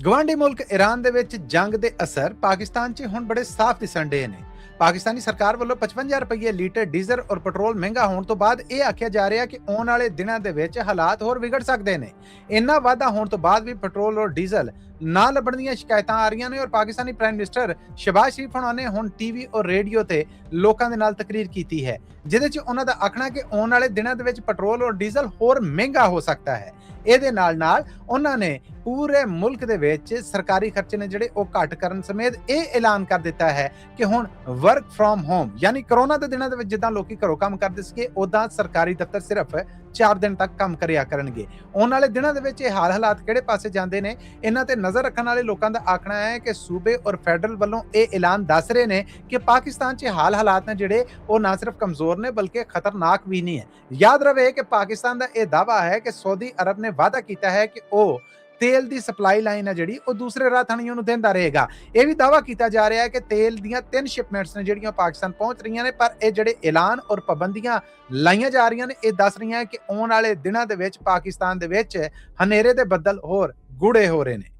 ਗਵਾਂਢੀ ਮੁਲਕ ਈਰਾਨ ਦੇ ਵਿੱਚ ਜੰਗ ਦੇ ਅਸਰ ਪਾਕਿਸਤਾਨ 'ਚ ਹੁਣ ਬੜੇ ਸਾਫ਼ ਦਿਸਣ ਡੇ ਨੇ। ਪਾਕਿਸਤਾਨੀ ਸਰਕਾਰ ਵੱਲੋਂ 55 ਰੁਪਏ ਲੀਟਰ ਡੀਜ਼ਲ ਔਰ ਪੈਟਰੋਲ ਮਹਿੰਗਾ ਹੋਣ ਤੋਂ ਬਾਅਦ ਇਹ ਆਖਿਆ ਜਾ ਰਿਹਾ ਕਿ ਆਉਣ ਵਾਲੇ ਦਿਨਾਂ ਦੇ ਵਿੱਚ ਹਾਲਾਤ ਹੋਰ ਵਿਗੜ ਸਕਦੇ ਨੇ। ਇੰਨਾ ਵਾਧਾ ਹੋਣ ਤੋਂ ਬਾਅਦ ਵੀ ਪੈਟਰੋਲ ਔਰ ਡੀਜ਼ਲ ਨਾ ਲੱਭਣ ਦੀਆਂ ਸ਼ਿਕਾਇਤਾਂ ਆ ਰਹੀਆਂ ਨੇ ਔਰ ਪਾਕਿਸਤਾਨੀ ਪ੍ਰਾਈਮ ਮਿਨਿਸਟਰ ਸ਼ਹਿਬਾਜ਼ ਸ਼ਰੀਫ ਹੁਣਾਂ ਨੇ ਹੁਣ ਟੀਵੀ ਔਰ ਰੇਡੀਓ ਤੇ ਲੋਕਾਂ ਦੇ ਨਾਲ ਤਕਰੀਰ ਕੀਤੀ ਹੈ, ਜਿਹਦੇ 'ਚ ਉਹਨਾਂ ਦਾ ਆਖਣਾ ਕਿ ਆਉਣ ਵਾਲੇ ਦਿਨਾਂ ਦੇ ਵਿੱਚ ਪੈਟਰੋਲ ਔਰ ਡੀਜ਼ਲ ਹੋਰ ਮਹਿੰਗਾ ਹੋ ਸਕਦਾ ਹੈ। ਇਹਦੇ ਨਾਲ ਉਹਨਾਂ ਨੇ ਪੂਰੇ ਮੁਲਕ ਦੇ ਵਿੱਚ ਸਰਕਾਰੀ ਖਰਚੇ ਨੇ ਜਿਹੜੇ ਉਹ ਘੱਟ ਕਰਨ ਸਮੇਤ ਇਹ ਐਲਾਨ ਕਰ ਦਿੱਤਾ ਹੈ ਕਿ ਹੁਣ ਵਰਕ ਫਰੋਮ ਹੋਮ ਯਾਨੀ ਕਰੋਨਾ ਦੇ ਦਿਨਾਂ ਦੇ ਵਿੱਚ ਜਿੱਦਾਂ ਲੋਕੀ ਘਰੋਂ ਕੰਮ ਕਰਦੇ ਸੀਗੇ ਉਦਾਂ ਸਰਕਾਰੀ ਦਫ਼ਤਰ ਸਿਰਫ 4 ਦਿਨ ਤੱਕ ਕੰਮ ਕਰਿਆ ਕਰਨਗੇ। ਆਉਣ ਵਾਲੇ ਦਿਨਾਂ ਦੇ ਵਿੱਚ ਇਹ ਹਾਲਾਤ ਕਿਹੜੇ ਪਾਸੇ ਜਾਂਦੇ ਨੇ, ਇਹਨਾਂ ਤੇ ਨਜ਼ਰ ਰੱਖਣ ਵਾਲੇ ਲੋਕਾਂ ਦਾ ਆਖਣਾ ਹੈ ਕਿ ਸੂਬੇ ਔਰ ਫੈਡਰਲ ਵੱਲੋਂ ਇਹ ਐਲਾਨ ਦੱਸ ਰਹੇ ਨੇ ਕਿ ਪਾਕਿਸਤਾਨ 'ਚ ਹਾਲਾਤ ਨੇ ਜਿਹੜੇ ਉਹ ਨਾ ਸਿਰਫ ਕਮਜ਼ੋਰ ਨੇ ਬਲਕਿ ਖਤਰਨਾਕ ਵੀ ਨਹੀਂ ਹੈ। ਯਾਦ ਰਵੇ ਕਿ ਪਾਕਿਸਤਾਨ ਦਾ ਇਹ ਦਾਅਵਾ ਹੈ ਕਿ ਸਾਊਦੀ ਅਰਬ ਨੇ ਵਾਅਦਾ ਕੀਤਾ ਹੈ ਕਿ ਉਹ ਤੇਲ ਦੀ ਸਪਲਾਈ ਲਾਈਨ ਹੈ ਜਿਹੜੀ ਉਹ ਦੂਸਰੇ ਰਾਹ ਥਣੀਆਂ ਨੂੰ ਦਿੰਦਾ ਰਹੇਗਾ। ਇਹ ਵੀ ਦਾਅਵਾ ਕੀਤਾ ਜਾ ਰਿਹਾ ਹੈ ਕਿ ਤੇਲ ਦੀਆਂ 3 ਸ਼ਿਪਮੈਂਟਸ ਨੇ ਜਿਹੜੀਆਂ ਪਾਕਿਸਤਾਨ ਪਹੁੰਚ ਰਹੀਆਂ ਨੇ, ਪਰ ਇਹ ਜਿਹੜੇ ਐਲਾਨ ਔਰ ਪਾਬੰਦੀਆਂ ਲਾਈਆਂ ਜਾ ਰਹੀਆਂ ਨੇ ਇਹ ਦੱਸ ਰਹੀਆਂ ਕਿ ਆਉਣ ਵਾਲੇ ਦਿਨਾਂ ਦੇ ਵਿੱਚ ਪਾਕਿਸਤਾਨ ਦੇ ਵਿੱਚ ਹਨੇਰੇ ਦੇ ਬੱਦਲ ਹੋਰ ਗੂੜੇ ਹੋ ਰਹੇ ਨੇ।